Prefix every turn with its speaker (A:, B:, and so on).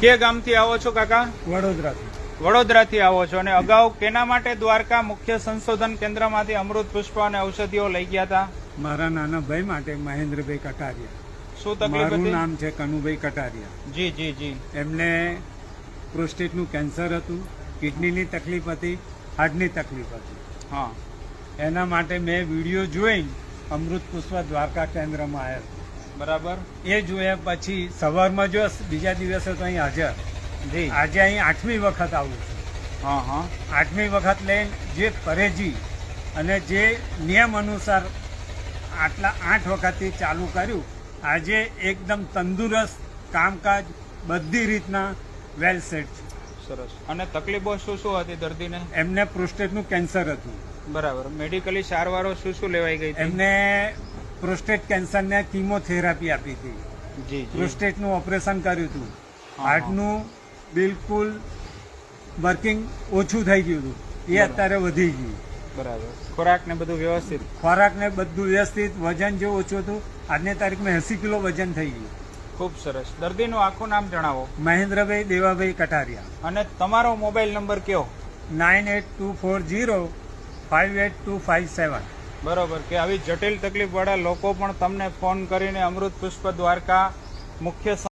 A: કે ગામથી આવો છો કાકા?
B: વડોદરાથી.
A: વડોદરાથી આવો છો અને અગાઉ કેના માટે દ્વારકા મુખ્ય સંશોધન કેન્દ્રમાંથી અમૃત પુષ્પ અને ઔષધિઓ લઈ ગયા હતા?
B: મારા નાના ભાઈ માટે મહેન્દ્રભાઈ કટારિયા.
A: શું તકલીફ
B: મારું
A: હતી?
B: નામ છે કનુભાઈ કટારિયા.
A: જી જી જી.
B: એમને પ્રોસ્ટેટનું કેન્સર હતું, કિડનીની તકલીફ હતી, હાર્ટની તકલીફ હતી.
A: હા.
B: એના માટે મેં વિડીયો જોઈ અમૃત પુષ્પ દ્વારકા કેન્દ્રમાં આવ્યા.
A: બરાબર.
B: એ જોયા પછી સવારમાં જો બીજા દિવસે તો અહીં હાજર.
A: જી.
B: આજે અહીં 8મી વખત આવું છું.
A: હા હા.
B: 8મી વખત લઈને જે પરેજી અને જે નિયમ અનુસાર આટલા 8 વખતથી ચાલુ કર્યું, આજે એકદમ તંદુરસ્ત કામકાજ બધી રીતના વેલ સેટ છે.
A: સરસ. અને તકલીફો શું શું હતી દર્દીને?
B: એમને પ્રોસ્ટેટનું કેન્સર હતું.
A: બરાબર. મેડિકલી સારવારો શું શું લેવાઈ ગઈ હતી?
B: એમને પ્રોસ્ટેટ કેન્સરને કીમોથેરાપી આપી હતી.
A: જી જી.
B: પ્રોસ્ટેટનું ઓપરેશન કર્યું હતું.
A: હા.
B: હાર્ટનું બિલકુલ વર્કિંગ ઓછું થઈ ગયું હતું, એ
A: બરાબર.
B: અત્યારે વધી ગયું.
A: બરાબર. ખોરાક ને બધું વ્યવસ્થિત?
B: ખોરાકને બધું વ્યવસ્થિત, વજન જે ઓછું હતું આજની તારીખમાં 80 કિલો વજન થઈ ગયું.
A: ખૂબ સરસ. દર્દીનું આખું નામ જણાવો.
B: મહેન્દ્રભાઈ દેવાભાઈ કટારિયા.
A: અને તમારો મોબાઈલ નંબર કયો?
B: 9824058257.
A: બરોબર. કે આવી જટિલ તકલીફ વાળા લોકો પણ તમને ફોન કરીને અમૃત પુષ્પ દ્વારકા મુખ્ય